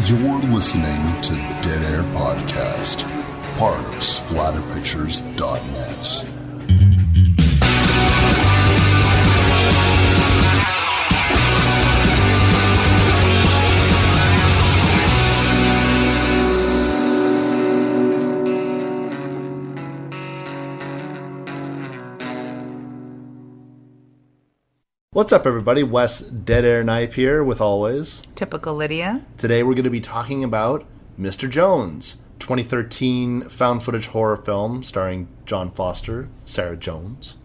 You're listening to Dead Air Podcast, part of Splatterpictures.net. What's up, everybody? Wes Dead Air Knife here with always Typical Lydia. Today we're going to be talking about Mr. Jones, 2013 found footage horror film starring John Foster, Sarah Jones.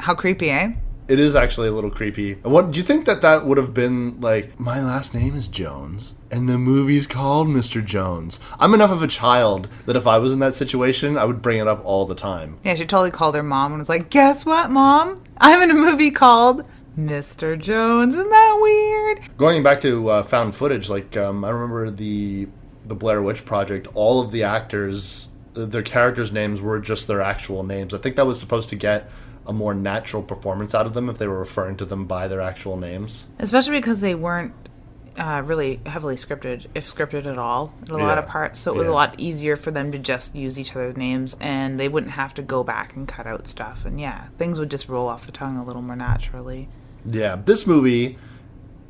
How creepy, eh? It is actually a little creepy. What do you think that would have been like? My last name is Jones, and the movie's called Mr. Jones. I'm enough of a child that if I was in that situation, I would bring it up all the time. Yeah, she totally called her mom and was like, "Guess what, Mom? I'm in a movie called Mr. Jones." Isn't that weird? Going back to found footage, I remember the Blair Witch Project. All of the actors, their characters' names were just their actual names. I think that was supposed to get a more natural performance out of them if they were referring to them by their actual names. Especially because they weren't really heavily scripted, if scripted at all, in a lot of parts. So it was a lot easier for them to just use each other's names, and they wouldn't have to go back and cut out stuff. And things would just roll off the tongue a little more naturally. Yeah, this movie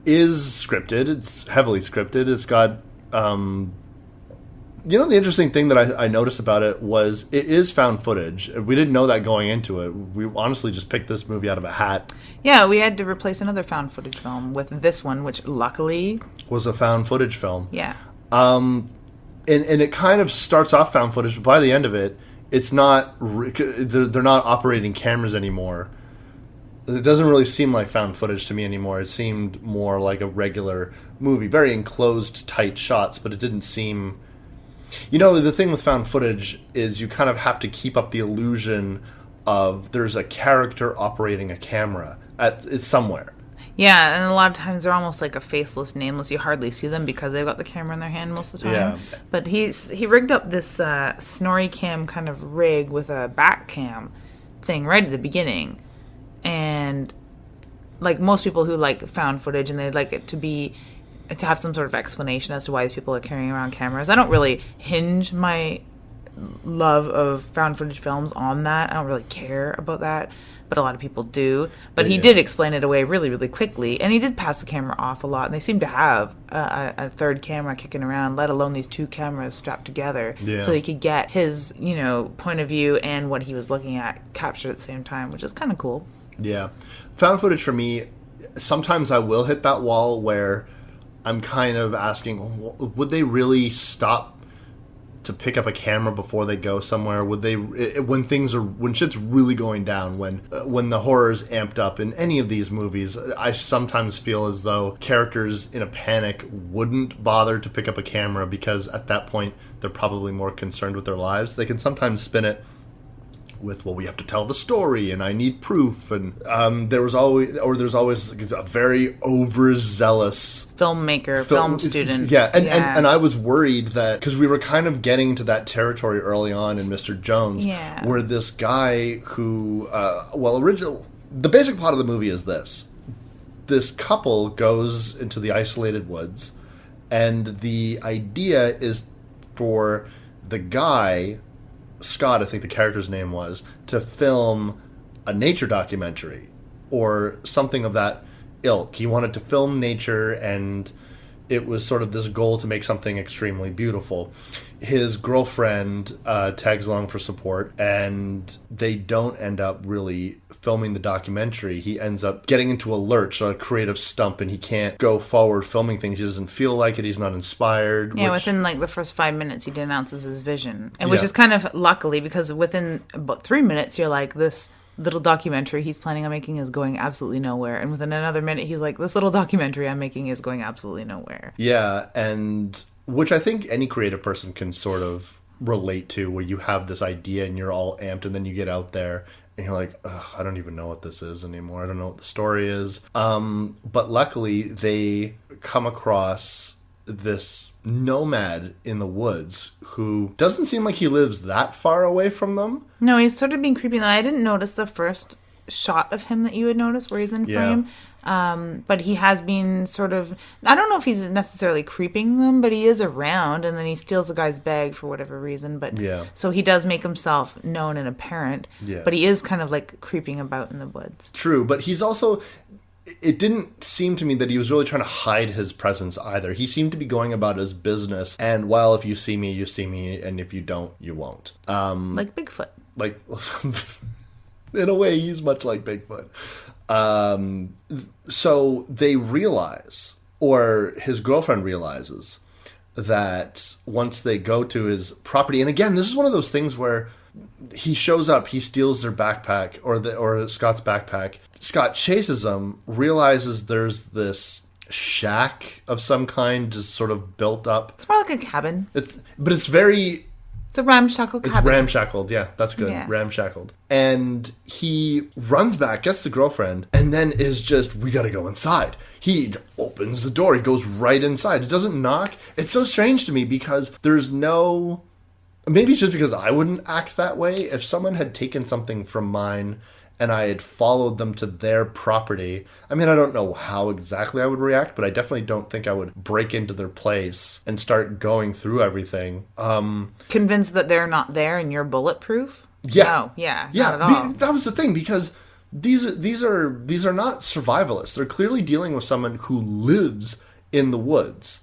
is scripted. It's heavily scripted. It's got... the interesting thing that I noticed about it was it is found footage. We didn't know that going into it. We honestly just picked this movie out of a hat. Yeah, we had to replace another found footage film with this one, which luckily... was a found footage film. Yeah. And it kind of starts off found footage, but by the end of it, it's not... They're not operating cameras anymore. It doesn't really seem like found footage to me anymore. It seemed more like a regular movie. Very enclosed, tight shots, but it didn't seem... the thing with found footage is you kind of have to keep up the illusion of there's a character operating a camera. It's somewhere. Yeah, and a lot of times they're almost like a faceless, nameless. You hardly see them because they've got the camera in their hand most of the time. Yeah. But he rigged up this snorri cam kind of rig with a back cam thing right at the beginning. And like most people who like found footage and they'd like it to have some sort of explanation as to why these people are carrying around cameras. I don't really hinge my love of found footage films on that. I don't really care about that, but a lot of people do. But he did explain it away really, really quickly, and he did pass the camera off a lot, and they seem to have a third camera kicking around, let alone these two cameras strapped together, so he could get his, point of view and what he was looking at captured at the same time, which is kind of cool. Yeah. Found footage for me, sometimes I will hit that wall where I'm kind of asking, would they really stop to pick up a camera before they go somewhere? Would they, when shit's really going down, when the horror's amped up in any of these movies, I sometimes feel as though characters in a panic wouldn't bother to pick up a camera because at that point they're probably more concerned with their lives. They can sometimes spin it with, we have to tell the story and I need proof, and there's always a very overzealous filmmaker, film student. And I was worried that, because we were kind of getting into that territory early on in Mr. Jones, where this guy who, the basic plot of the movie is this couple goes into the isolated woods, and the idea is for the guy, Scott, I think the character's name was, to film a nature documentary or something of that ilk. He wanted to film nature, and it was sort of this goal to make something extremely beautiful. His girlfriend tags along for support, and they don't end up really filming the documentary. He ends up getting into a lurch, a creative stump, and he can't go forward filming things. He doesn't feel like it. He's not inspired. Yeah, within the first 5 minutes, he denounces his vision. And which is kind of luckily, because within about 3 minutes, you're like, this little documentary he's planning on making is going absolutely nowhere. And within another minute, he's like, this little documentary I'm making is going absolutely nowhere. Yeah, and which I think any creative person can sort of relate to, where you have this idea and you're all amped, and then you get out there and you're like, I don't even know what this is anymore. I don't know what the story is. But luckily, they come across this nomad in the woods who doesn't seem like he lives that far away from them. No, he's sort of being creepy. I didn't notice the first shot of him that you would notice where he's in frame. But he has been sort of, I don't know if he's necessarily creeping them, but he is around, and then he steals the guy's bag for whatever reason. But so he does make himself known and apparent, but he is kind of like creeping about in the woods. True, but he's also, it didn't seem to me that he was really trying to hide his presence either. He seemed to be going about his business, and well, if you see me, you see me, and if you don't, you won't. Like Bigfoot. Like, in a way, he's much like Bigfoot. So they realize, or his girlfriend realizes, that once they go to his property, and again, this is one of those things where he shows up, he steals their backpack, or Scott's backpack. Scott chases him, realizes there's this shack of some kind just sort of built up. It's more like a cabin. But it's very... It's a ramshackle cabin. It's ramshackled, yeah, that's good. Yeah. Ramshackled. And he runs back, gets the girlfriend, and then is just, we gotta go inside. He opens the door, he goes right inside. It doesn't knock. It's so strange to me because there's no... Maybe it's just because I wouldn't act that way. If someone had taken something from mine and I had followed them to their property, I mean, I don't know how exactly I would react, but I definitely don't think I would break into their place and start going through everything. Convinced that they're not there and you're bulletproof? Yeah. No, not at all. That was the thing, because these are not survivalists. They're clearly dealing with someone who lives in the woods,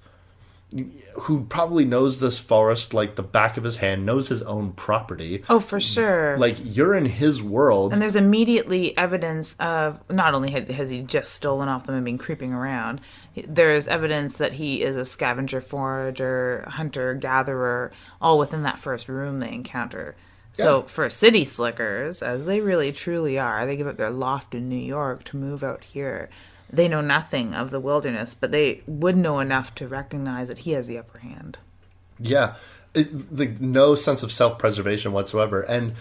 who probably knows this forest like the back of his hand, knows his own property. Oh, for sure. Like, you're in his world. And there's immediately evidence of, not only has he just stolen off them and been creeping around, there's evidence that he is a scavenger, forager, hunter, gatherer, all within that first room they encounter. So for city slickers, as they really truly are, they give up their loft in New York to move out here. They know nothing of the wilderness, but they would know enough to recognize that he has the upper hand. Yeah. No sense of self-preservation whatsoever. And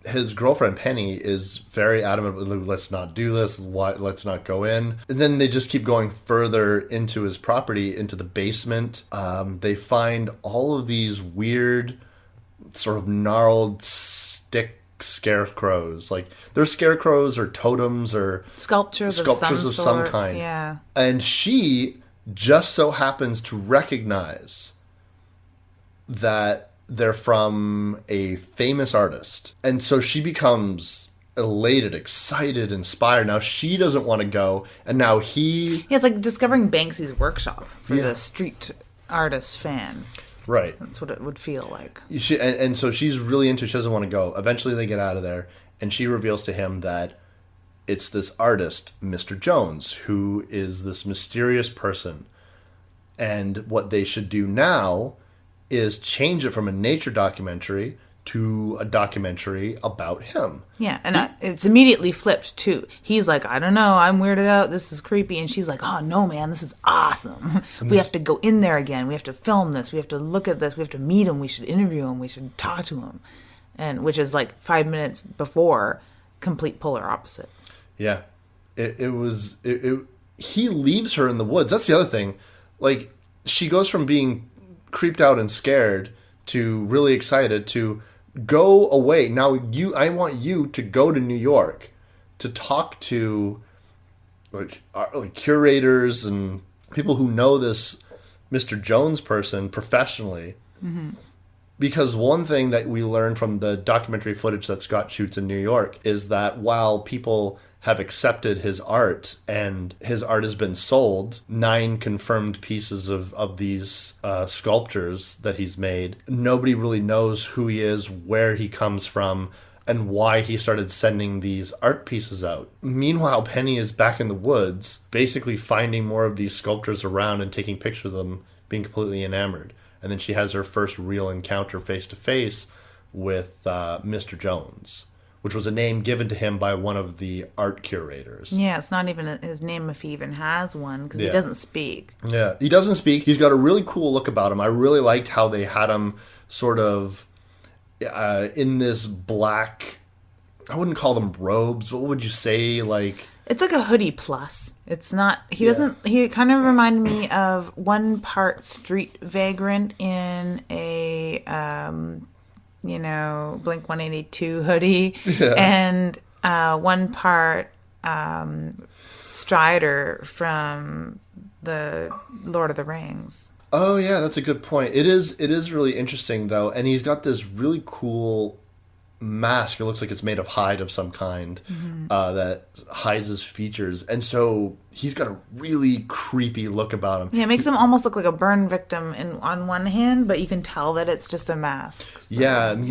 his girlfriend, Penny, is very adamant, let's not do this, let's not go in. And then they just keep going further into his property, into the basement. They find all of these weird, sort of gnarled stick scarecrows. Like, they're scarecrows or totems or sculptures of some kind. Yeah. And she just so happens to recognize that they're from a famous artist. And so she becomes elated, excited, inspired. Now she doesn't want to go, and now he... Yeah, it's like discovering Banksy's workshop for the street artist fan. Right. That's what it would feel like. And so she's really into it. She doesn't want to go. Eventually they get out of there, and she reveals to him that it's this artist, Mr. Jones, who is this mysterious person. And what they should do now is change it from a nature documentary to a documentary about him. Yeah, and it's immediately flipped, too. He's like, I don't know, I'm weirded out, this is creepy. And she's like, oh, no, man, this is awesome. We have to go in there again. We have to film this. We have to look at this. We have to meet him. We should interview him. We should talk to him. And which is like 5 minutes before, complete polar opposite. Yeah. He leaves her in the woods. That's the other thing. Like, she goes from being creeped out and scared to really excited to go away. Now I want you to go to New York to talk to like curators and people who know this Mr. Jones person professionally. Mm-hmm. Because one thing that we learned from the documentary footage that Scott shoots in New York is that while people have accepted his art and his art has been sold, 9 confirmed pieces of these sculptures that he's made, nobody really knows who he is, where he comes from, and why he started sending these art pieces out. Meanwhile, Penny is back in the woods, basically finding more of these sculptures around and taking pictures of them, being completely enamored. And then she has her first real encounter face-to-face with Mr. Jones, which was a name given to him by one of the art curators. Yeah, it's not even his name if he even has one, because he doesn't speak. Yeah, he doesn't speak. He's got a really cool look about him. I really liked how they had him sort of in this black, I wouldn't call them robes, what would you say, like... It's like a hoodie plus. It's not... He kind of reminded me of one part street vagrant in a... Blink-182 hoodie, and one part Strider from the Lord of the Rings. Oh yeah, that's a good point. It is really interesting though, and he's got this really cool mask. It looks like it's made of hide of some kind that hides his features, and so he's got a really creepy look about him. Yeah, it makes him almost look like a burn victim on one hand, but you can tell that it's just a mask. So yeah, and,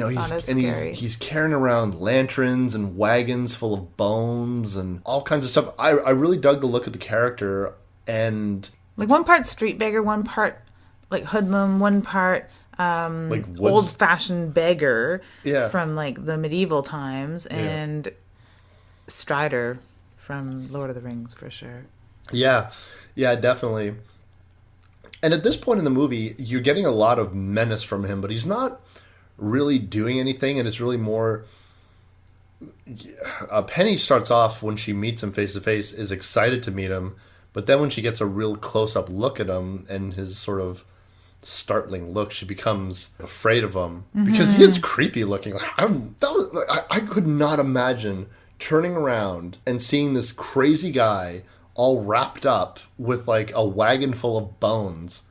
he's carrying around lanterns and wagons full of bones and all kinds of stuff. I really dug the look of the character, and like one part street beggar, one part like hoodlum, one part like old-fashioned beggar from like the medieval times, and Strider from Lord of the Rings for sure. Yeah, definitely. And at this point in the movie, you're getting a lot of menace from him, but he's not really doing anything, and it's really more... Penny starts off, when she meets him face to face, is excited to meet him, but then when she gets a real close-up look at him and his sort of startling look, she becomes afraid of him because he is creepy looking. I could not imagine turning around and seeing this crazy guy all wrapped up with like a wagon full of bones,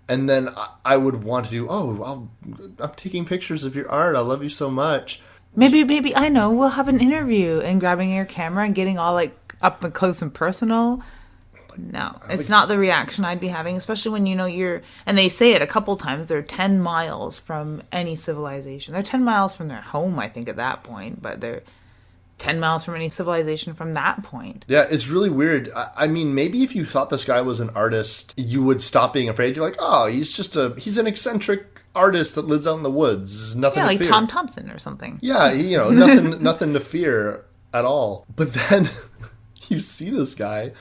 and then I would want to do, I'm taking pictures of your art, I love you so much. Maybe I know, we'll have an interview, and grabbing your camera and getting all like up and close and personal. No, it's not the reaction I'd be having, especially when and they say it a couple times, they're 10 miles from any civilization. They're 10 miles from their home, I think, at that point, but they're 10 miles from any civilization from that point. Yeah, it's really weird. I mean, maybe if you thought this guy was an artist, you would stop being afraid. You're like, he's an eccentric artist that lives out in the woods. Nothing to fear. Like Tom Thompson or something. Yeah, nothing to fear at all. But then you see this guy,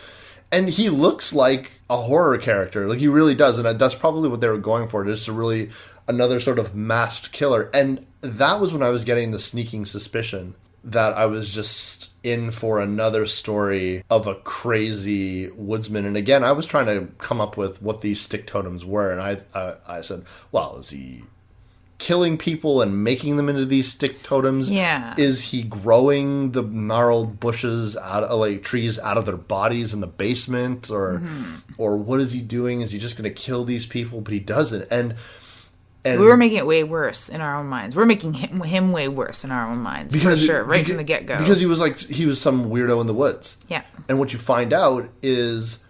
and he looks like a horror character. Like, he really does. And that's probably what they were going for. Just another sort of masked killer. And that was when I was getting the sneaking suspicion that I was just in for another story of a crazy woodsman. And again, I was trying to come up with what these stick totems were. And I said, well, is he killing people and making them into these stick totems? Yeah. Is he growing the gnarled bushes trees out of their bodies in the basement, or what is he doing? Is he just going to kill these people? But he doesn't. And we were making it way worse in our own minds. We're making him way worse in our own minds, from the get-go. Because he was some weirdo in the woods. Yeah. And what you find out is,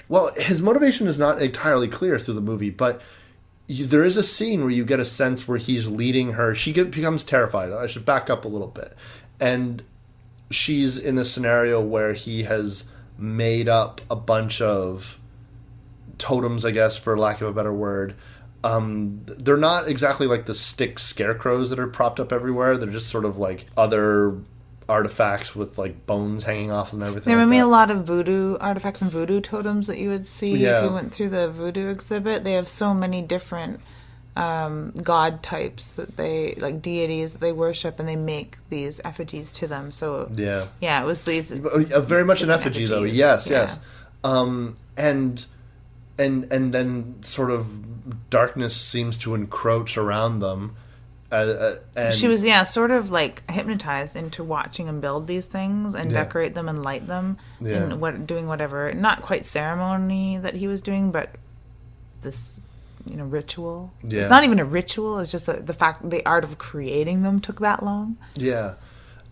well, his motivation is not entirely clear through the movie, but there is a scene where you get a sense where he's leading her. She becomes terrified. I should back up a little bit. And she's in this scenario where he has made up a bunch of totems, I guess, for lack of a better word. They're not exactly like the stick scarecrows that are propped up everywhere. They're just sort of like other artifacts with like bones hanging off them and everything. There remind me a lot of voodoo artifacts and voodoo totems that you would see if you went through the voodoo exhibit. They have so many different god types that they, like deities that they worship, and they make these effigies to them. So it was these very much an effigy though. Yes. And then sort of darkness seems to encroach around them. And she was, sort of like hypnotized into watching him build these things and decorate them and light them and doing whatever, not quite ceremony that he was doing, but this, ritual. Yeah. It's not even a ritual. It's just the art of creating them took that long. Yeah.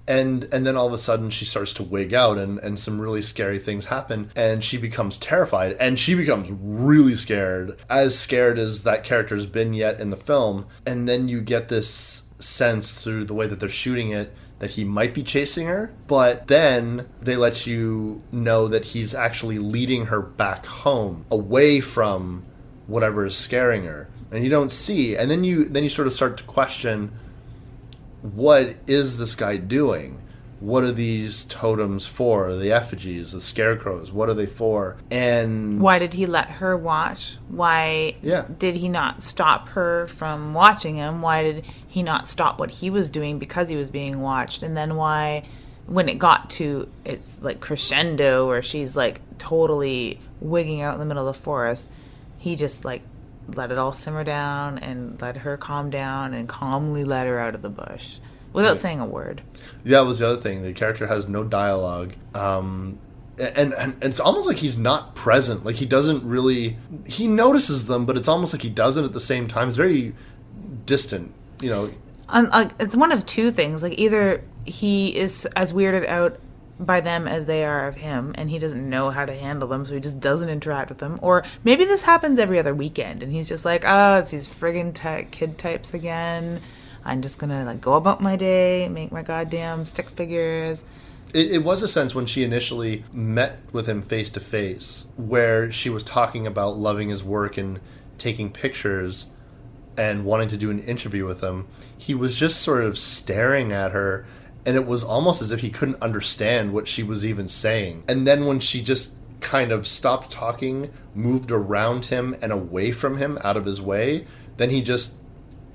And then all of a sudden she starts to wig out and some really scary things happen, and she becomes terrified, and she becomes really scared as that character's been yet in the film. And then you get this sense through the way that they're shooting it that he might be chasing her, but then they let you know that he's actually leading her back home away from whatever is scaring her. And you don't see, and then you sort of start to question, what is this guy doing? What are these totems for? The effigies, the scarecrows, what are they for? And why did he let her watch? Why did he not stop her from watching him? Why did he not stop what he was doing because he was being watched? And then why, when it got to its like crescendo where she's like totally wigging out in the middle of the forest, he just like let it all simmer down and let her calm down and calmly let her out of the bush. without saying a word. Yeah, that was the other thing. The character has no dialogue. And it's almost like he's not present. Like, he doesn't really... He notices them, but it's almost like he doesn't at the same time. It's very distant, you know. It's one of two things. Like, either he is as weirded out by them as they are of him, and he doesn't know how to handle them, so he just doesn't interact with them. Or maybe this happens every other weekend, and he's just like, it's these friggin' kid types again. I'm just gonna, like, go about my day, make my goddamn stick figures. It was a sense when she initially met with him face to face, where she was talking about loving his work and taking pictures and wanting to do an interview with him. He was just sort of staring at her, and it was almost as if he couldn't understand what she was even saying. And then when she just kind of stopped talking, moved around him and away from him, out of his way, then he just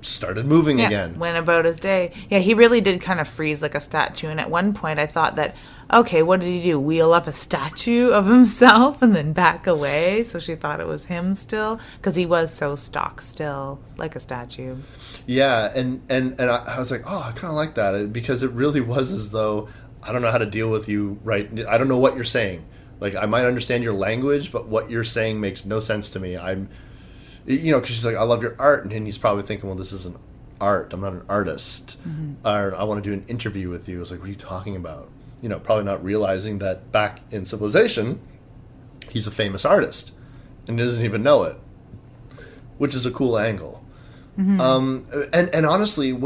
started moving again. Went about his day. Yeah, he really did kind of freeze like a statue. And at one point I thought that, okay, what did he do? Wheel up a statue of himself and then back away? So she thought it was him still? Because he was so stock still, like a statue. Yeah, and I was like, I kind of like that. Because it really was as though, I don't know how to deal with you, right? I don't know what you're saying. Like, I might understand your language, but what you're saying makes no sense to me. Because she's like, I love your art. And he's probably thinking, well, this isn't art. I'm not an artist. Mm-hmm. Or I want to do an interview with you. I was like, what are you talking about? Probably not realizing that back in Civilization, he's a famous artist. And doesn't even know it. Which is a cool angle. Mm-hmm. And honestly,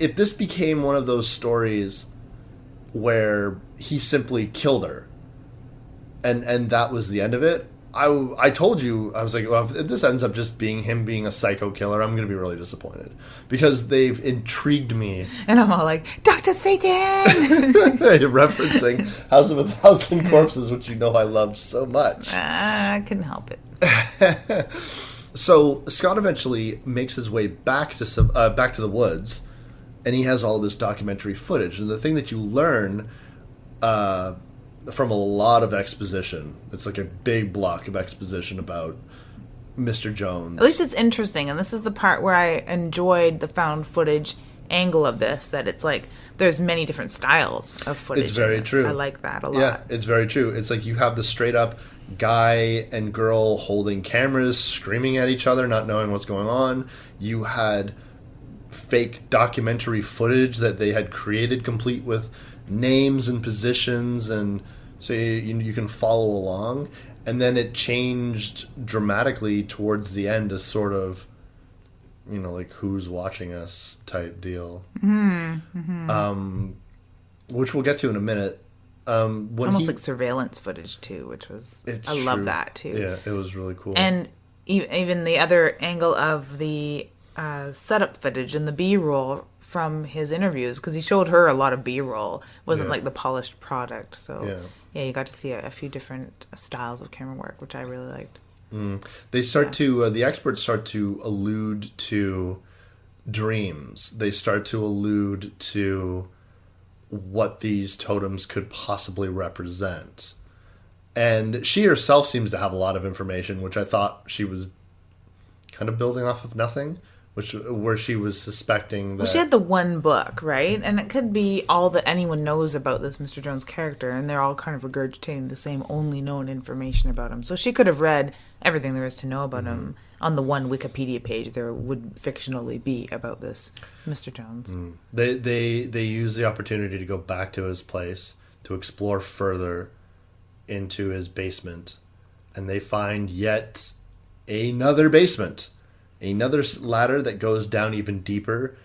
if this became one of those stories where he simply killed her, and that was the end of it, I told you, I was like, well, if this ends up just being him being a psycho killer, I'm going to be really disappointed. Because they've intrigued me. And I'm all like, Dr. Satan! Referencing House of a Thousand Corpses, which you know I loved so much. I couldn't help it. So Scott eventually makes his way back to the woods, and he has all this documentary footage. And the thing that you learn... from a lot of exposition. It's like a big block of exposition about Mr. Jones. At least it's interesting, and this is the part where I enjoyed the found footage angle of this, that it's like there's many different styles of footage. It's very true. I like that a lot. Yeah, it's very true. It's like you have the straight up guy and girl holding cameras, screaming at each other, not knowing what's going on. You had fake documentary footage that they had created complete with names and positions, and so you can follow along. And then it changed dramatically towards the end as sort of, like who's watching us type deal. Mm-hmm. Which we'll get to in a minute. Almost like surveillance footage too, which was love that too. Yeah, it was really cool. And even the other angle of the setup footage and the B-roll from his interviews, because he showed her a lot of B-roll. It wasn't like the polished product. So yeah, you got to see a few different styles of camera work, which I really liked. They start to the experts start to allude to dreams. They start to allude to what these totems could possibly represent. And she herself seems to have a lot of information, which I thought she was kind of building off of nothing. Where she was suspecting that... Well, she had the one book, right? And it could be all that anyone knows about this Mr. Jones character, and they're all kind of regurgitating the same only known information about him. So she could have read everything there is to know about him on the one Wikipedia page there would fictionally be about this Mr. Jones. They use the opportunity to go back to his place, to explore further into his basement, and they find yet another basement. Another ladder that goes down even deeper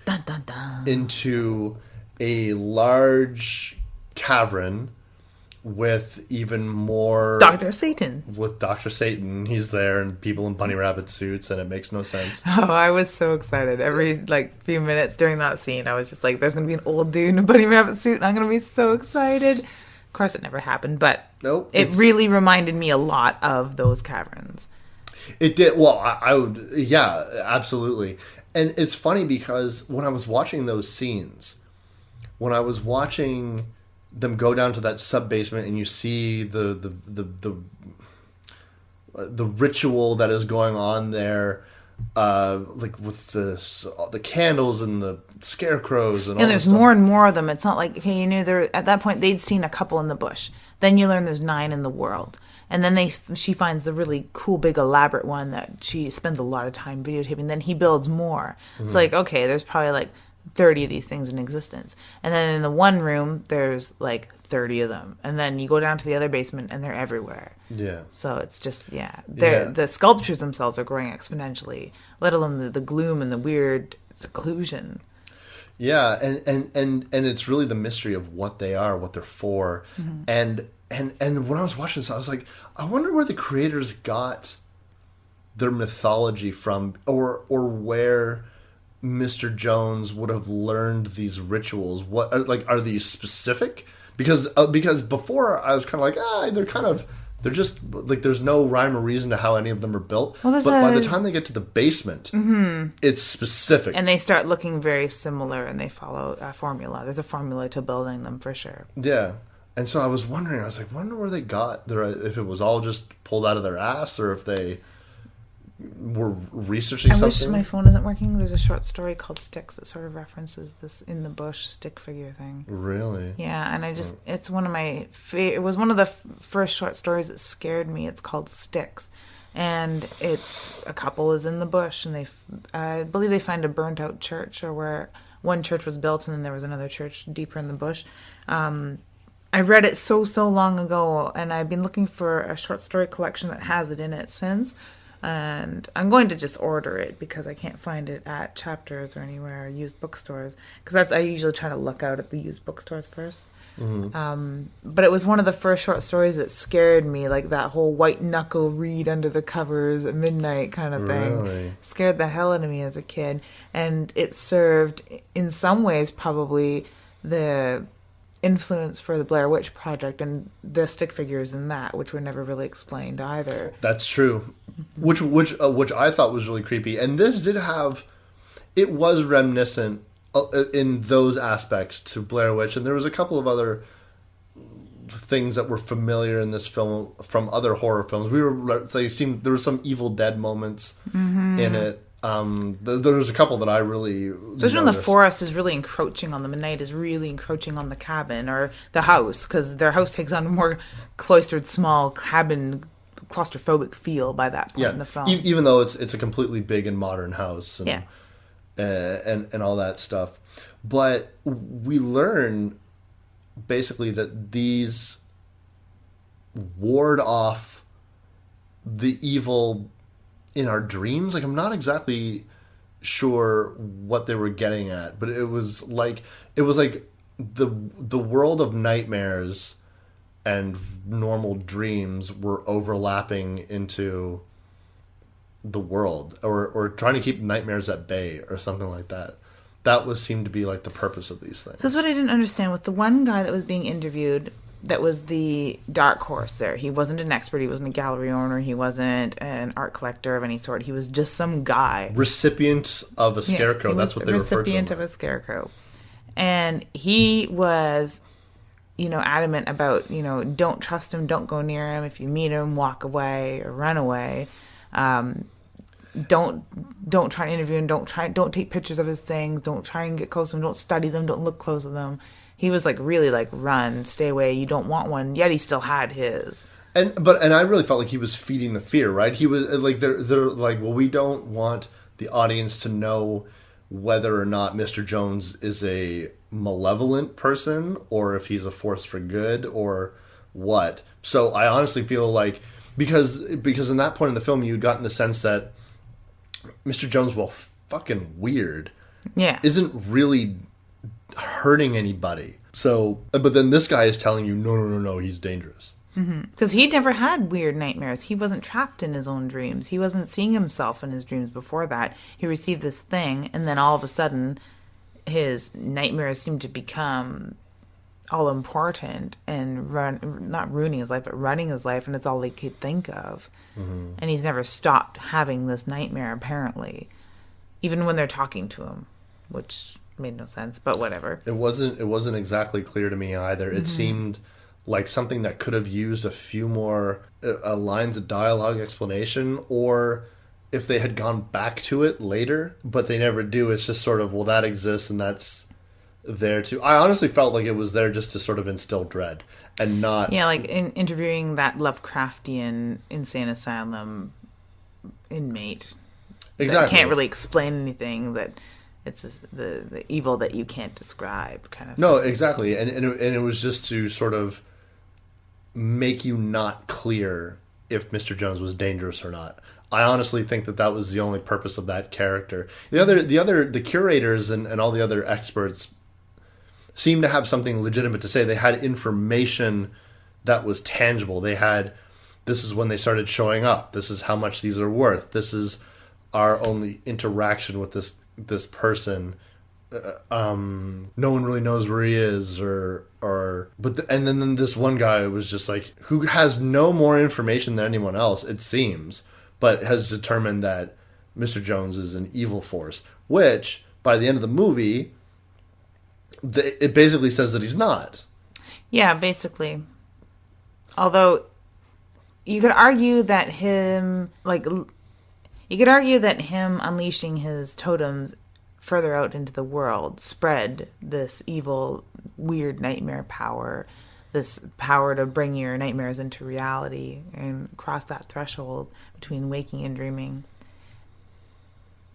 into a large cavern with even more... Dr. Satan. With Dr. Satan. He's there, and people in bunny rabbit suits, and it makes no sense. Oh, I was so excited. Every few minutes during that scene, I was just like, there's going to be an old dude in a bunny rabbit suit, and I'm going to be so excited. Of course, it never happened, but it really reminded me a lot of those caverns. It did. Well, I would, yeah, absolutely. And it's funny because when I was watching those scenes, when I was watching them go down to that sub basement, and you see the ritual that is going on there, like with the candles and the scarecrows and all. And there's more and more of them. It's not like, okay, you knew there at that point they'd seen a couple in the bush. Then you learn there's 9 in the world. And then she finds the really cool, big, elaborate one that she spends a lot of time videotaping. Then he builds more. It's like, okay, there's probably like 30 of these things in existence. And then in the one room, there's like 30 of them. And then you go down to the other basement and they're everywhere. Yeah. So it's just, the sculptures themselves are growing exponentially, let alone the gloom and the weird seclusion. Yeah, and it's really the mystery of what they are, what they're for. And when I was watching this, I was like, I wonder where the creators got their mythology from, or where Mr. Jones would have learned these rituals. What are these specific? Because before I was kind of like, they're just like, there's no rhyme or reason to how any of them are built. Well, but by the time they get to the basement, it's specific. And they start looking very similar, and they follow a formula. There's a formula to building them for sure. Yeah. And so I was wondering, wonder where they got if it was all just pulled out of their ass, or if they were researching something. I wish my phone isn't working. There's a short story called Sticks that sort of references this in the bush stick figure thing. Really? Yeah, and it's one of my it was one of the first short stories that scared me. It's called Sticks. And it's a couple is in the bush, and I believe they find a burnt out church, or where one church was built and then there was another church deeper in the bush. I read it so long ago, and I've been looking for a short story collection that has it in it since. And I'm going to just order it because I can't find it at Chapters or anywhere, or used bookstores. Because I usually try to look out at the used bookstores first. But it was one of the first short stories that scared me, like that whole white knuckle read under the covers at midnight kind of thing. Really? Scared the hell out of me as a kid. And it served, in some ways, probably the influence for the Blair Witch Project and the stick figures in that, which were never really explained either. That's true. Which I thought was really creepy. And this it was reminiscent in those aspects to Blair Witch, and there was a couple of other things that were familiar in this film from other horror films. There were some Evil Dead moments in it. There was a couple that I really especially when the forest is really encroaching on them, and night is really encroaching on the cabin or the house, because their house takes on a more cloistered, small cabin, claustrophobic feel by that point in the film. Even though it's a completely big and modern house, and and all that stuff. But we learn basically that these ward off the evil in our dreams. Like, I'm not exactly sure what they were getting at, but it was like the world of nightmares and normal dreams were overlapping into the world, or trying to keep nightmares at bay, or something like that. That seemed to be like the purpose of these things. So that's what I didn't understand with the one guy that was being interviewed. That was the dark horse there. He wasn't an expert. He wasn't a gallery owner. He wasn't an art collector of any sort. He was just some guy. Recipient of a scarecrow. That's what they referred to him. Recipient of a scarecrow. And he was, adamant about, don't trust him. Don't go near him. If you meet him, walk away or run away. Don't try to interview him. Don't take pictures of his things. Don't try and get close to him. Don't study them. Don't look close to them. He was really run, stay away, you don't want one, yet he still had his. And I really felt like he was feeding the fear, right? He was like, they're like, well, we don't want the audience to know whether or not Mr. Jones is a malevolent person, or if he's a force for good, or what. So I honestly feel like, because in that point in the film, you'd gotten the sense that Mr. Jones, well, fucking weird, isn't really hurting anybody. So, but then this guy is telling you, no, he's dangerous. Because he never had weird nightmares. He wasn't trapped in his own dreams. He wasn't seeing himself in his dreams before that. He received this thing, and then all of a sudden, his nightmares seemed to become all important and not ruining his life, but running his life, and it's all they could think of. And he's never stopped having this nightmare, apparently, even when they're talking to him, which made no sense, but whatever. It wasn't exactly clear to me either. It seemed like something that could have used a few more lines of dialogue explanation, or if they had gone back to it later, but they never do. It's just sort of, well, that exists and that's there too. I honestly felt like it was there just to sort of instill dread and not... Yeah, like in interviewing that Lovecraftian insane asylum inmate. Exactly. That can't really explain anything, that it's the evil that you can't describe kind of No, thing. exactly. And it was just to sort of make you not clear if Mr. Jones was dangerous or not. I honestly think that was the only purpose of that character. The curators and all the other experts seemed to have something legitimate to say. They had information that was tangible. They had, this is when they started showing up. This is how much these are worth. This is our only interaction with this person. No one really knows where he is, and then this one guy was just like, who has no more information than anyone else, it seems, but has determined that Mr. Jones is an evil force, which by the end of the movie, it basically says that he's not. Yeah, basically. Although you could argue that him unleashing his totems further out into the world spread this evil, weird nightmare power, this power to bring your nightmares into reality and cross that threshold between waking and dreaming.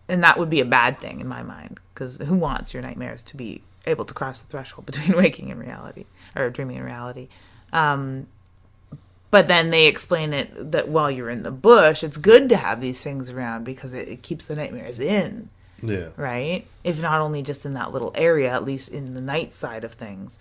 And that would be a bad thing in my mind, because who wants your nightmares to be able to cross the threshold between waking and reality, or dreaming and reality? But then they explain it that while you're in the bush, it's good to have these things around because it keeps the nightmares in. Yeah. Right? If not only just in that little area, at least in the night side of things.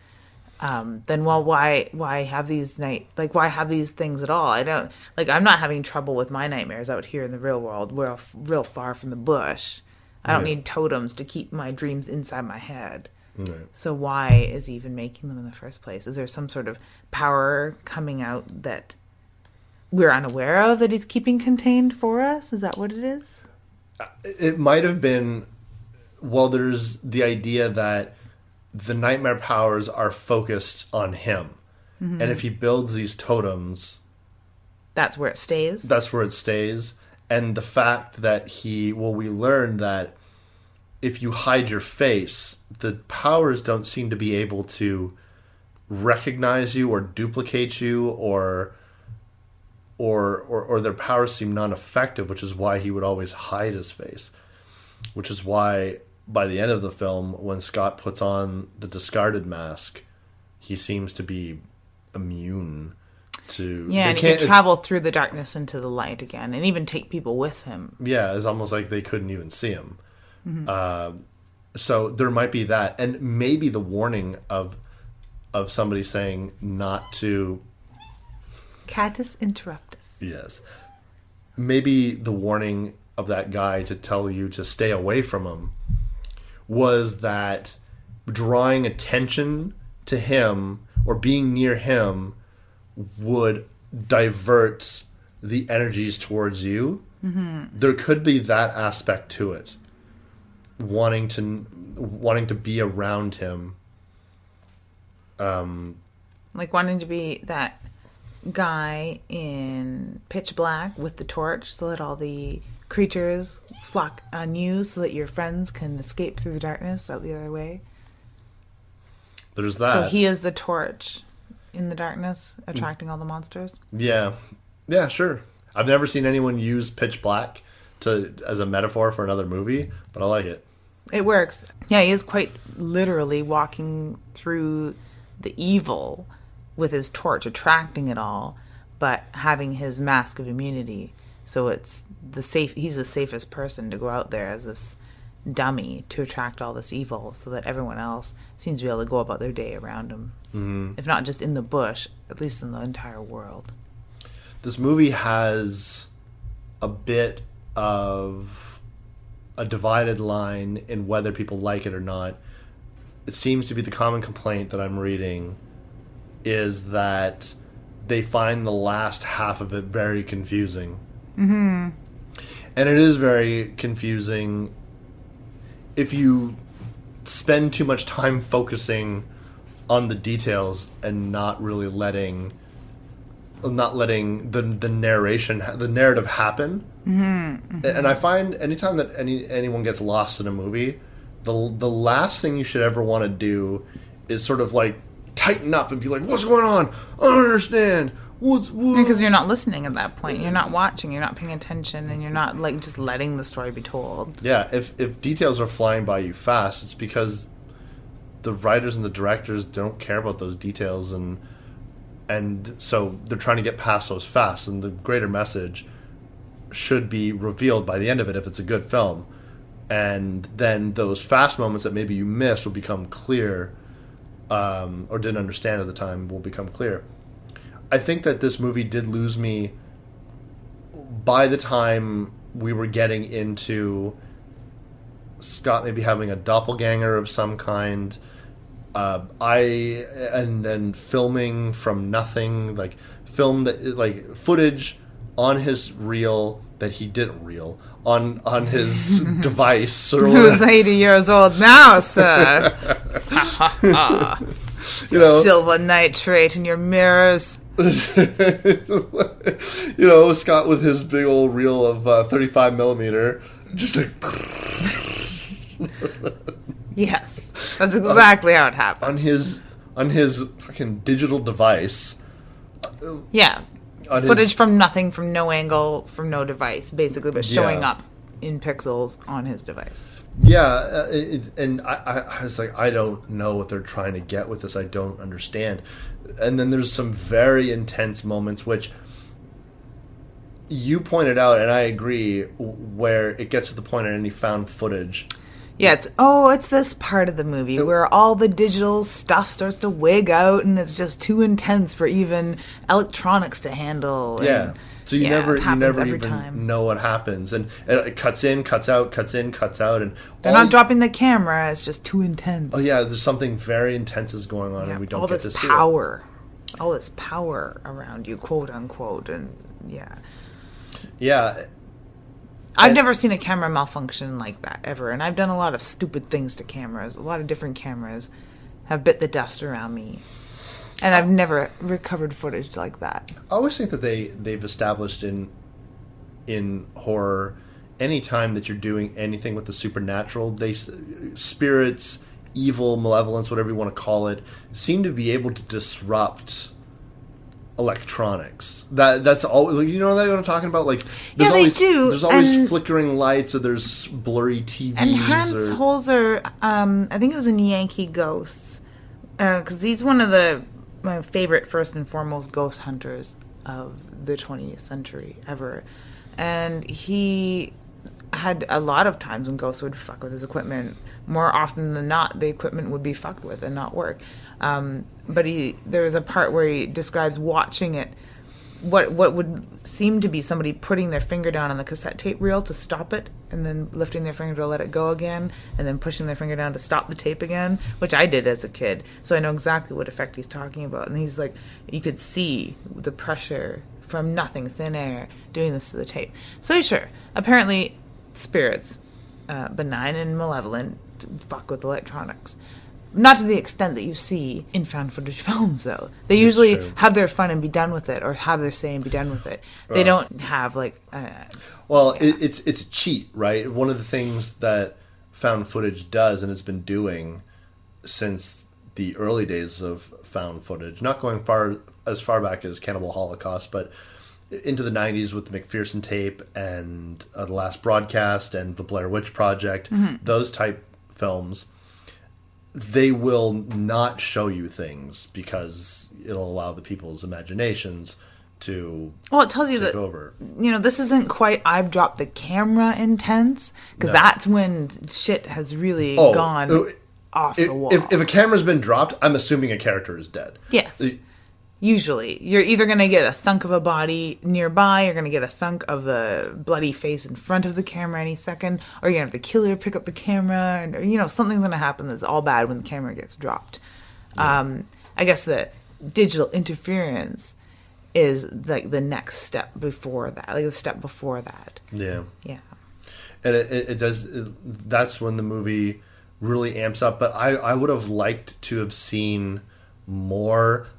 Then why have these why have these things at all? I'm not having trouble with my nightmares out here in the real world. We're real far from the bush. I don't need totems to keep my dreams inside my head. Right. So why is he even making them in the first place? Is there some sort of power coming out that we're unaware of that he's keeping contained for us? Is that what it is? It might have been, there's the idea that the nightmare powers are focused on him. Mm-hmm. And if he builds these totems... That's where it stays? That's where it stays. And the fact that we learned that if you hide your face, the powers don't seem to be able to recognize you or duplicate you or their powers seem non-effective, which is why he would always hide his face. Which is why, by the end of the film, when Scott puts on the discarded mask, he seems to be immune to... Yeah, and he can travel through the darkness into the light again, and even take people with him. Yeah, it's almost like they couldn't even see him. Mm-hmm. So there might be that. And maybe the warning of somebody saying not to... Catus interruptus. Yes. Maybe the warning of that guy to tell you to stay away from him was that drawing attention to him or being near him would divert the energies towards you. Mm-hmm. There could be that aspect to it. Wanting to be around him. Like wanting to be that guy in pitch black with the torch so that all the creatures flock on you so that your friends can escape through the darkness out the other way. There's that. So he is the torch in the darkness, attracting all the monsters? Yeah. Yeah, sure. I've never seen anyone use pitch black as a metaphor for another movie, but I like it. It works. Yeah, he is quite literally walking through the evil with his torch, attracting it all, but having his mask of immunity. So he's the safest person to go out there as this dummy to attract all this evil so that everyone else seems to be able to go about their day around him. Mm-hmm. If not just in the bush, at least in the entire world. This movie has a bit of a divided line in whether people like it or not. It seems to be the common complaint that I'm reading is that they find the last half of it very confusing. Mm-hmm. And it is very confusing if you spend too much time focusing on the details and not really letting the narrative happen. And I find anytime that anyone gets lost in a movie, the last thing you should ever want to do is sort of like tighten up and be like, what's going on? I don't understand. What? Because you're not listening at that point. You're not watching. You're not paying attention, and you're not like just letting the story be told. Yeah, if details are flying by you fast, it's because the writers and the directors don't care about those details, and so they're trying to get past those fast. And the greater message should be revealed by the end of it if it's a good film, and then those fast moments that maybe you missed will become clear, or didn't understand at the time will become clear. I think that this movie did lose me by the time we were getting into Scott maybe having a doppelganger of some kind. And then filming from nothing, like film that like footage on his reel that he didn't reel on his device. Or who's 80 years old now, sir? Ha ha ha! Silver nitrate in your mirrors. Scott with his big old reel of 35 millimeter, just like. Yes, that's exactly how it happened. On his fucking digital device. Yeah, footage from nothing, from no angle, from no device, basically, but showing up in pixels on his device. Yeah, and I was like, I don't know what they're trying to get with this. I don't understand. And then there's some very intense moments, which you pointed out, and I agree, where it gets to the point in any found footage. Yeah, it's this part of the movie where all the digital stuff starts to wig out, and it's just too intense for even electronics to handle. Yeah. So you never even know what happens, and it cuts in, cuts out, cuts in, cuts out, and they're not dropping the camera. It's just too intense. Oh yeah, there's something very intense is going on, and we don't get to see it. All this power around you, quote unquote, and yeah. I've never seen a camera malfunction like that ever, and I've done a lot of stupid things to cameras. A lot of different cameras have bit the dust around me. And I've never recovered footage like that. I always think that they've established in horror, any time that you're doing anything with the supernatural, spirits, evil, malevolence, whatever you want to call it, seem to be able to disrupt electronics. That's all. You know what I'm talking about? Like, there's always flickering lights, or there's blurry TVs. And Hans Holzer, I think it was in Yankee Ghosts, because he's one of my favorite first and foremost ghost hunters of the 20th century ever. And he had a lot of times when ghosts would fuck with his equipment. More often than not, the equipment would be fucked with and not work. But there was a part where he describes watching it, what would seem to be somebody putting their finger down on the cassette tape reel to stop it, and then lifting their finger to let it go again, and then pushing their finger down to stop the tape again, which I did as a kid. So I know exactly what effect he's talking about. And he's like, you could see the pressure from nothing, thin air, doing this to the tape. So sure, apparently spirits, benign and malevolent, fuck with electronics. Not to the extent that you see in found footage films, though. They usually have their fun and be done with it, or have their say and be done with it. They don't have, like... It's a cheat, right? One of the things that found footage does, and it's been doing since the early days of found footage, not going as far back as Cannibal Holocaust, but into the 90s with the McPherson tape and The Last Broadcast and The Blair Witch Project, those type films... They will not show you things because it'll allow the people's imaginations to it tells you take that over. This isn't quite I've dropped the camera intense, because that's when shit has really gone off the wall. If a camera's been dropped, I'm assuming a character is dead. Yes. Usually. You're either going to get a thunk of a body nearby, you're going to get a thunk of a bloody face in front of the camera any second, or you're going to have the killer pick up the camera, and something's going to happen that's all bad when the camera gets dropped. Yeah. I guess the digital interference is like the next step before that, like the step before that. Yeah. Yeah. And it does, that's when the movie really amps up, but I would have liked to have seen...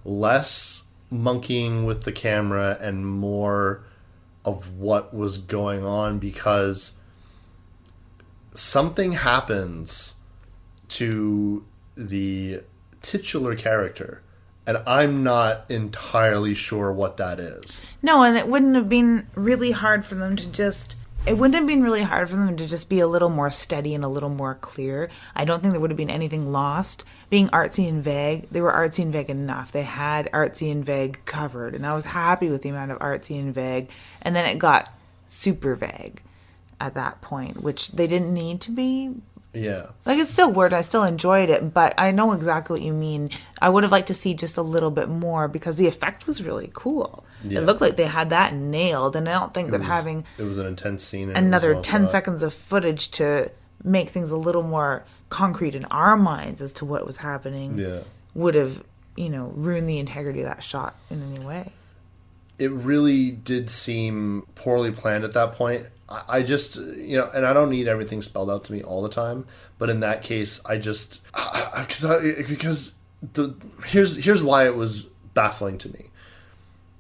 less monkeying with the camera and more of what was going on, because something happens to the titular character, and I'm not entirely sure what that is. No, and it wouldn't have been really hard for them to just... It wouldn't have been really hard for them to just be a little more steady and a little more clear. I don't think there would have been anything lost. Being artsy and vague, they were artsy and vague enough. They had artsy and vague covered, and I was happy with the amount of artsy and vague. And then it got super vague at that point, which they didn't need to be. Yeah. Like, it's still weird. I still enjoyed it, but I know exactly what you mean. I would have liked to see just a little bit more, because the effect was really cool. Yeah. It looked like they had that nailed, and I don't think that having... It was an intense scene. Another 10 seconds of footage to make things a little more concrete in our minds as to what was happening would have, ruined the integrity of that shot in any way. It really did seem poorly planned at that point. I just, and I don't need everything spelled out to me all the time, but in that case, I just, because here's why it was baffling to me.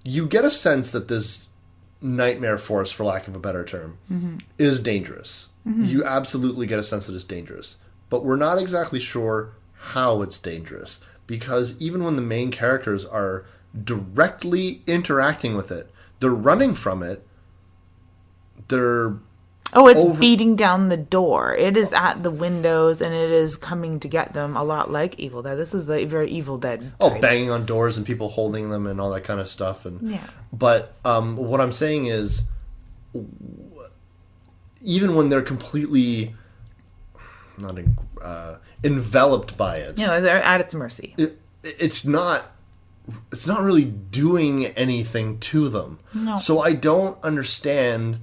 You get a sense that this nightmare force, for lack of a better term, is dangerous. Mm-hmm. You absolutely get a sense that it's dangerous, but we're not exactly sure how it's dangerous, because even when the main characters are directly interacting with it, they're running from it. It's beating down the door. It is at the windows, and it is coming to get them, a lot like Evil Dead. This is a very Evil Dead type. Banging on doors and people holding them and all that kind of stuff. But what I'm saying is, even when they're completely not enveloped by it, they're at its mercy. It's not really doing anything to them. No. So I don't understand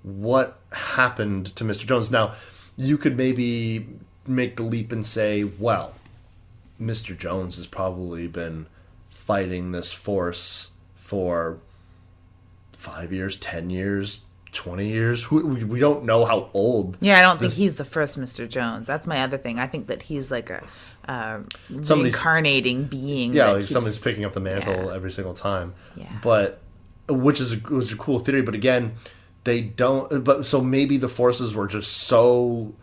what happened to Mr. Jones. Now, you could maybe make the leap and say, well, Mr. Jones has probably been fighting this force for 5 years, 10 years, 20 years. We don't know how old. Yeah, I don't think he's the first Mr. Jones. That's my other thing. I think that he's like a reincarnating being. Yeah, like somebody's picking up the mantle every single time. Yeah. But, which was a cool theory, but again... They don't, but so maybe the forces were just so,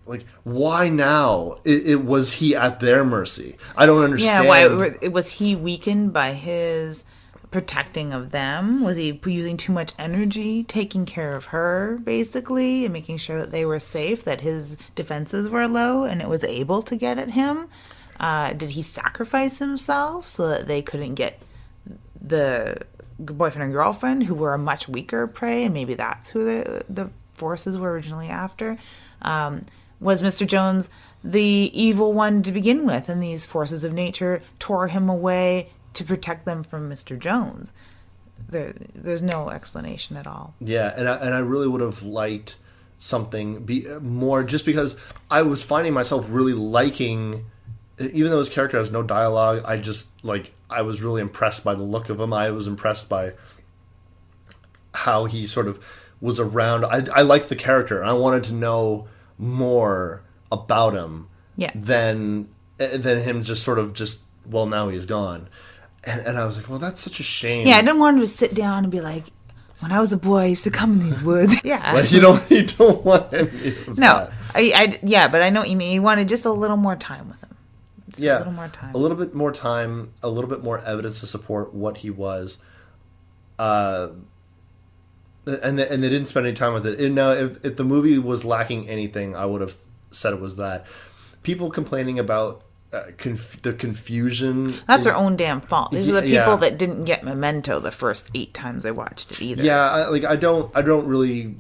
like, why now? It was he at their mercy? I don't understand. Yeah, why was he weakened by his protecting of them? Was he using too much energy, taking care of her, basically, and making sure that they were safe, that his defenses were low, and it was able to get at him? Did he sacrifice himself so that they couldn't get the boyfriend and girlfriend, who were a much weaker prey, and maybe that's who the forces were originally after? Was Mr. Jones the evil one to begin with, and these forces of nature tore him away to protect them from Mr. Jones? There's no explanation at all. Yeah, and I really would have liked something more, just because I was finding myself really liking, even though his character has no dialogue, I was really impressed by the look of him. I was impressed by how he sort of was around. I liked the character, and I wanted to know more about him than him just sort of now he's gone. And I was like, well, that's such a shame. Yeah, I didn't want him to sit down and be like, when I was a boy, I used to come in these woods. Yeah. Well, you don't want any of that. No, but I know what you mean. You wanted just a little more time with him. A little more time. A little bit more time, a little bit more evidence to support what he was. And they didn't spend any time with it. Now, if the movie was lacking anything, I would have said it was that. People complaining about the confusion. That's their own damn fault. These are the people that didn't get Memento the first 8 times I watched it either. Yeah, I don't really...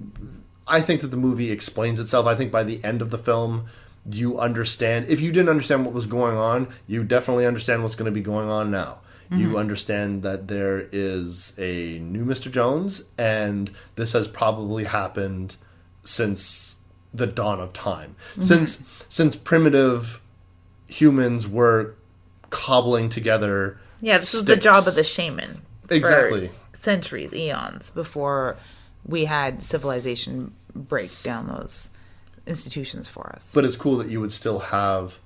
I think that the movie explains itself. I think by the end of the film... You understand. If you didn't understand what was going on, you definitely understand what's going to be going on now. Mm-hmm. You understand that there is a new Mr. Jones, and this has probably happened since the dawn of time. Mm-hmm. Since primitive humans were cobbling together. Yeah, this is the job of the shaman. Exactly. For centuries, eons before we had civilization break down those institutions for us. But it's cool that you would still have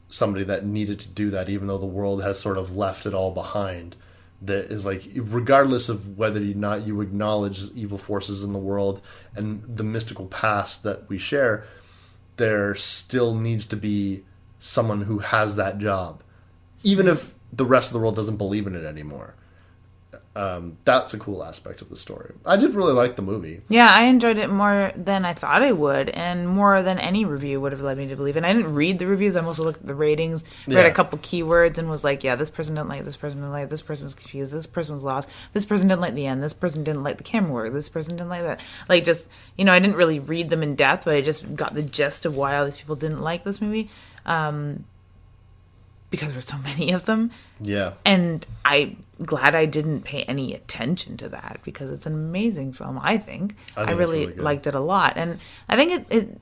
somebody that needed to do that, even though the world has sort of left it all behind. that is like, regardless of whether or not you acknowledge evil forces in the world and the mystical past that we share, there still needs to be someone who has that job, even if the rest of the world doesn't believe in it anymore. That's a cool aspect of the story. I did really like the movie. Yeah, I enjoyed it more than I thought I would, and more than any review would have led me to believe. And I didn't read the reviews. I mostly looked at the ratings, read a couple keywords, and was like, yeah, this person didn't like, this person didn't like, this person was confused, this person was lost, this person didn't like the end, this person didn't like the camera work, this person didn't like that. Like, just, you know, I didn't really read them in depth, but I just got the gist of why all these people didn't like this movie. Because there were so many of them. Yeah. And I'm glad I didn't pay any attention to that, because it's an amazing film, I think. I really liked it a lot. And I think it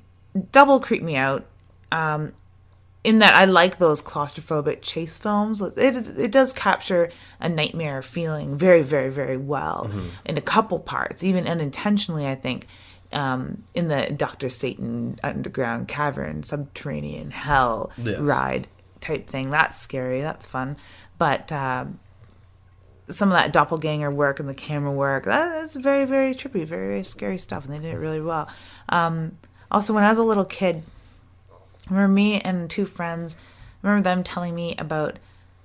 double creeped me out in that I like those claustrophobic chase films. It does capture a nightmare feeling very, very, very well in a couple parts, even unintentionally, I think. In the Dr. Satan underground cavern, subterranean hell ride type thing. That's scary. That's fun. But some of that doppelganger work and the camera work, that's very, very trippy, very, very scary stuff. And they did it really well. Also, when I was a little kid, I remember me and two friends, I remember them telling me about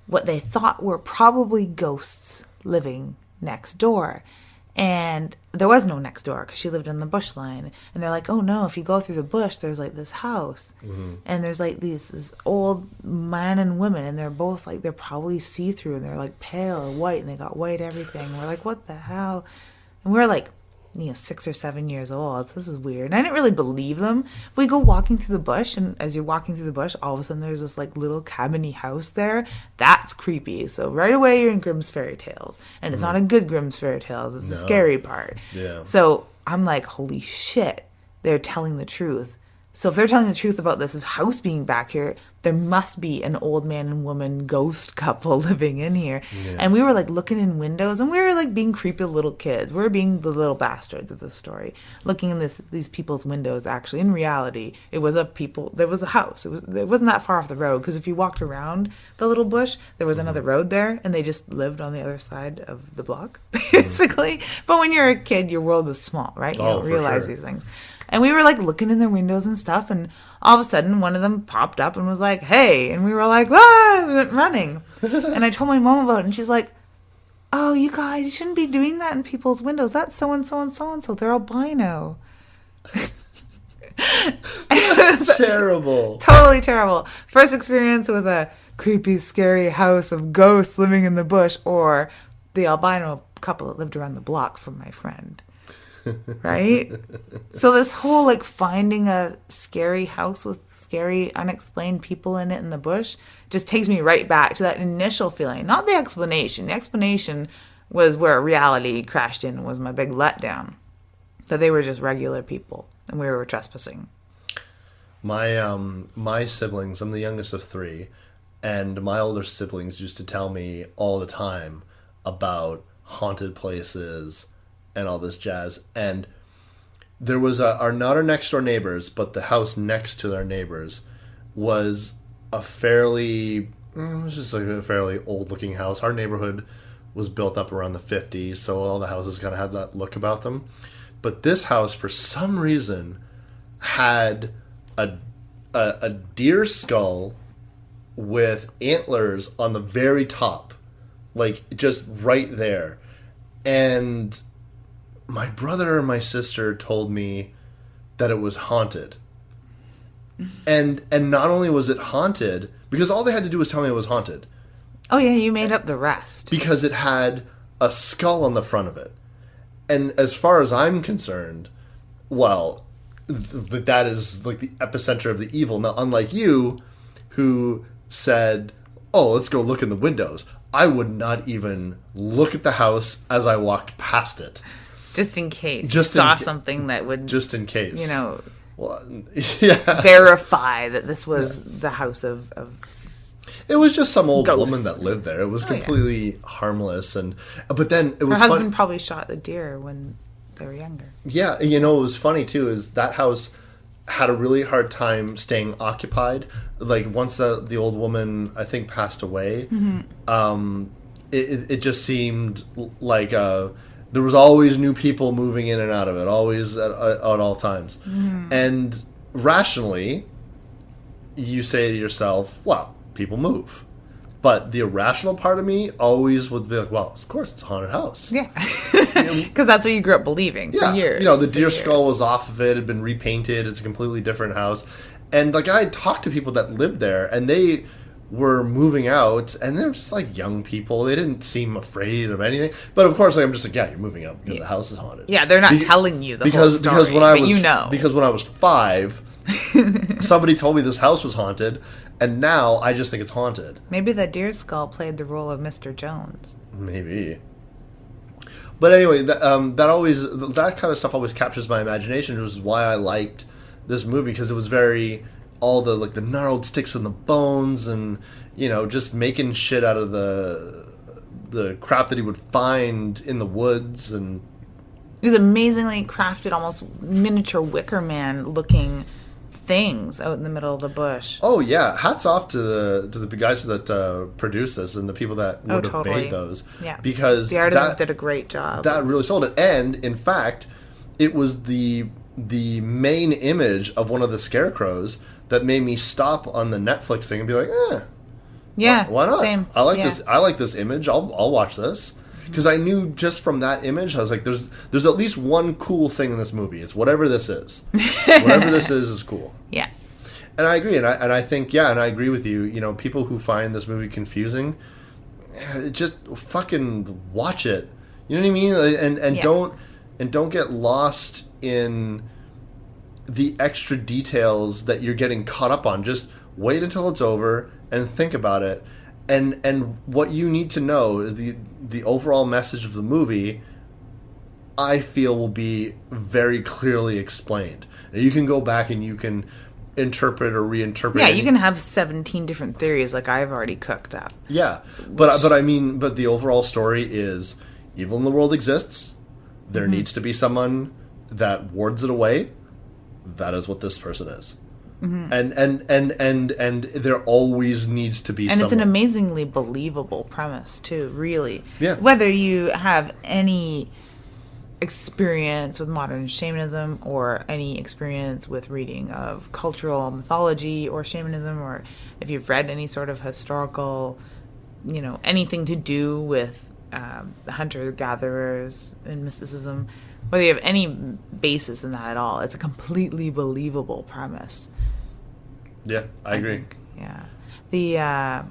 what they thought were probably ghosts living next door. And there was no next door, because she lived in the bush line. And they're like, oh no, if you go through the bush, there's like this house. And there's like this old man and women, and they're both like, they're probably see-through, and they're like pale or white, and they got white everything. We're like, what the hell? And we're like, 6 or 7 years old. So this is weird. And I didn't really believe them. But we go walking through the bush, and as you're walking through the bush, all of a sudden there's this like little cabiny house there. That's creepy. So right away you're in Grimm's fairy tales. And it's not a good Grimm's fairy tales. It's the scary part. Yeah. So I'm like, holy shit, they're telling the truth. So if they're telling the truth about this house being back here, there must be an old man and woman ghost couple living in here. Yeah. And we were like looking in windows, and we were like being creepy little kids. We were being the little bastards of the story, looking in these people's windows. Actually, in reality, it was there was a house. It wasn't that far off the road, because if you walked around the little bush, there was another road there, and they just lived on the other side of the block, basically. But when you're a kid, your world is small, right? You don't realize these things. And we were like looking in their windows and stuff, and all of a sudden one of them popped up and was like, hey, and we were like, ah, we went running. And I told my mom about it, and she's like, oh, you guys, you shouldn't be doing that in people's windows. That's so-and-so and so-and-so. They're albino. That's terrible. Totally terrible. First experience with a creepy, scary house of ghosts living in the bush, or the albino couple that lived around the block from my friend. Right? So this whole like finding a scary house with scary unexplained people in it in the bush just takes me right back to that initial feeling, not the explanation. The explanation was where reality crashed in and was my big letdown, that they were just regular people and we were trespassing. My siblings, I'm the youngest of 3, and my older siblings used to tell me all the time about haunted places and all this jazz. And there was not our next door neighbors, but the house next to their neighbors was a fairly old looking house. Our neighborhood was built up around the 50s, so all the houses kind of had that look about them. But this house, for some reason, had a deer skull with antlers on the very top, like just right there. And my brother and my sister told me that it was haunted. And not only was it haunted, because all they had to do was tell me it was haunted. Oh yeah, you made up the rest. Because it had a skull on the front of it. And as far as I'm concerned, well, that is like the epicenter of the evil. Now, unlike you, who said, oh, let's go look in the windows, I would not even look at the house as I walked past it. Just in case. Just saw something that would... Just in case. Verify that this was the house of It was just some old woman that lived there. It was completely harmless. But then it was her husband probably shot the deer when they were younger. Yeah, what was funny too is that house had a really hard time staying occupied. Like once the old woman, I think, passed away, it just seemed like there was always new people moving in and out of it, always at all times. And rationally, you say to yourself, well, people move. But the irrational part of me always would be like, well, of course, it's a haunted house. Yeah. Because that's what you grew up believing for years. The deer skull was off of it, had been repainted, it's a completely different house. And like I talked to people that lived there, and they were moving out, and they're just like young people. They didn't seem afraid of anything. But of course, like, I'm just like, yeah, you're moving out because the house is haunted. Yeah, they're not telling you the whole story, because when I was, you know. Because when I was 5, somebody told me this house was haunted, and now I just think it's haunted. Maybe the deer skull played the role of Mr. Jones. Maybe. But anyway, that kind of stuff always captures my imagination, which is why I liked this movie, because it was very all the like the gnarled sticks and the bones, and just making shit out of the crap that he would find in the woods. And it was amazingly crafted, almost miniature Wicker Man looking things out in the middle of the bush. Oh yeah, hats off to the guys that produced this and the people that would have made those. Yeah, because the artisans did a great job. That really sold it, and in fact, it was the main image of one of the scarecrows that made me stop on the Netflix thing and be like, yeah, why not? Same. I like this. I like this image. I'll watch this. Because I knew just from that image, I was like, there's at least one cool thing in this movie. It's whatever this is. Whatever this is cool. Yeah. And I agree. And I think, and I agree with you. People who find this movie confusing, just fucking watch it. You know what I mean? And don't get lost in the extra details that you're getting caught up on. Just wait until it's over and think about it. And what you need to know, the overall message of the movie, I feel will be very clearly explained. Now, you can go back and you can interpret or reinterpret. Yeah, you can have 17 different theories like I've already cooked up. Yeah, but the overall story is evil in the world exists. There needs to be someone that wards it away. That is what this person is. Mm-hmm. And there always needs to be and someone. It's an amazingly believable premise too, really. Yeah. Whether you have any experience with modern shamanism or any experience with reading of cultural mythology or shamanism, or if you've read any sort of historical, anything to do with the hunter-gatherers and mysticism, whether you have any basis in that at all, it's a completely believable premise. Yeah, I agree. Yeah.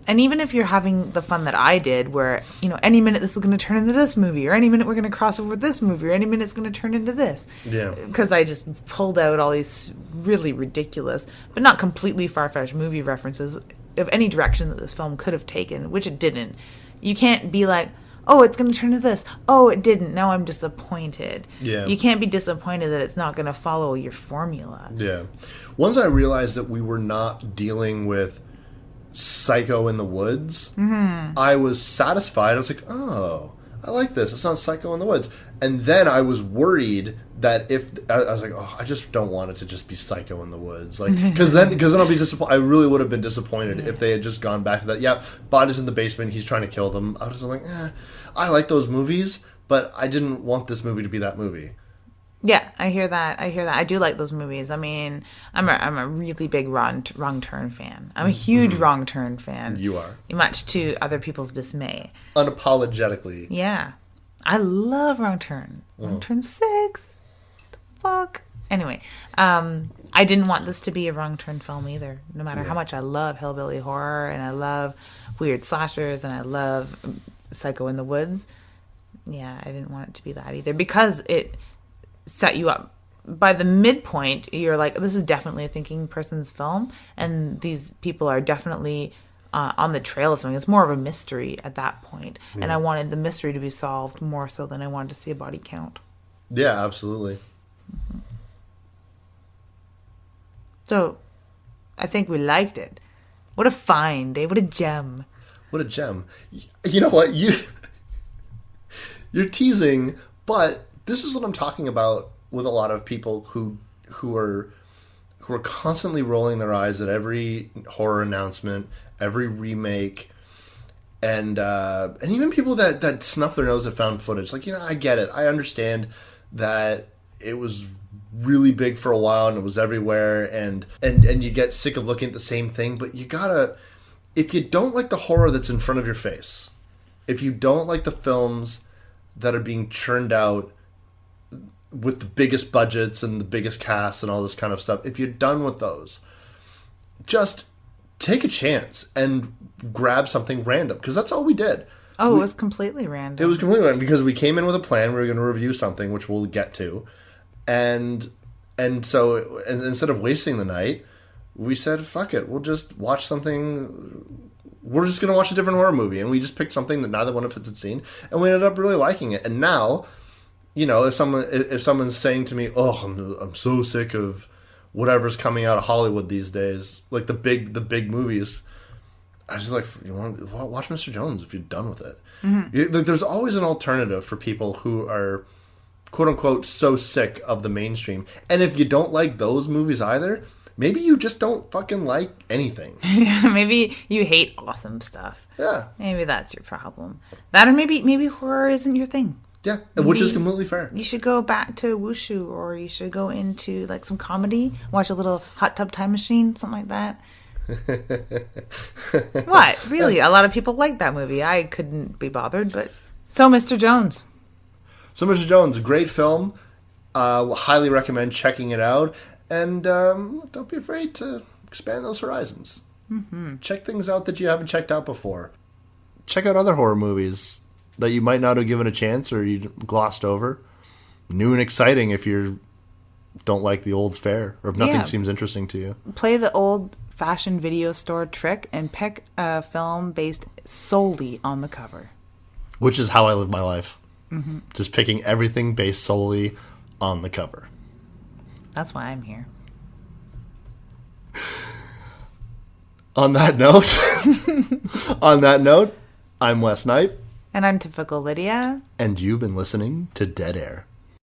And even if you're having the fun that I did, where, any minute this is going to turn into this movie, or any minute we're going to cross over with this movie, or any minute it's going to turn into this. Yeah. Because I just pulled out all these really ridiculous, but not completely far-fetched movie references of any direction that this film could have taken, which it didn't. You can't be like, oh, it's going to turn to this. Oh, it didn't. Now I'm disappointed. Yeah. You can't be disappointed that it's not going to follow your formula. Yeah. Once I realized that we were not dealing with Psycho in the Woods, I was satisfied. I was like, oh, I like this. It's not Psycho in the Woods. And then I was worried that I was like, oh, I just don't want it to just be Psycho in the Woods. Like, because then I'll be disappointed. I really would have been disappointed if they had just gone back to that. Yeah, body's in the basement. He's trying to kill them. I was like, I like those movies, but I didn't want this movie to be that movie. Yeah, I hear that. I do like those movies. I mean, I'm a really big Wrong Turn fan. I'm a huge Wrong Turn fan. You are. Much to other people's dismay. Unapologetically. Yeah. I love Wrong Turn. Wrong Turn 6. The fuck? Anyway, I didn't want this to be a Wrong Turn film either. No matter how much I love hillbilly horror, and I love weird slashers, and I love Psycho in the Woods. Yeah, I didn't want it to be that either, because it set you up. By the midpoint, you're like, this is definitely a thinking person's film, and these people are definitely on the trail of something. It's more of a mystery at that point. And I wanted the mystery to be solved more so than I wanted to see a body count. Yeah, absolutely. So, I think we liked it. What a find, Dave. What a gem. What a gem. You know what? You're teasing, but this is what I'm talking about with a lot of people who are constantly rolling their eyes at every horror announcement, every remake, And even people that snuff their nose at found footage, like, I get it. I understand that it was really big for a while and it was everywhere, and you get sick of looking at the same thing, but you gotta, if you don't like the horror that's in front of your face, if you don't like the films that are being churned out with the biggest budgets and the biggest casts and all this kind of stuff, if you're done with those, just take a chance and grab something random, because that's all we did. It was completely random. It was completely random because we came in with a plan. We were going to review something, which we'll get to, and so instead of wasting the night, we said, "Fuck it, we'll just watch something. We're just going to watch a different horror movie," and we just picked something that neither one of us had seen, and we ended up really liking it. And now, if someone's saying to me, "Oh, I'm so sick of whatever's coming out of Hollywood these days, like the big movies," I was just like, "You want to watch Mr. Jones if you're done with it." Mm-hmm. There's always an alternative for people who are, quote unquote, so sick of the mainstream. And if you don't like those movies either, maybe you just don't fucking like anything. Maybe you hate awesome stuff. Yeah. Maybe that's your problem. That, or maybe horror isn't your thing. Yeah, which is completely fair. You should go back to wushu, or you should go into like some comedy, watch a little Hot Tub Time Machine, something like that. What? Really? A lot of people like that movie. I couldn't be bothered, but so Mr. Jones. So Mr. Jones, a great film. Highly recommend checking it out, and don't be afraid to expand those horizons. Mm-hmm. Check things out that you haven't checked out before. Check out other horror movies that you might not have given a chance or you glossed over. New and exciting if you don't like the old fare, or if nothing seems interesting to you. Play the old-fashioned video store trick and pick a film based solely on the cover. Which is how I live my life. Mm-hmm. Just picking everything based solely on the cover. That's why I'm here. On that note, I'm Wes Knight. And I'm Typical Lydia. And you've been listening to Dead Air.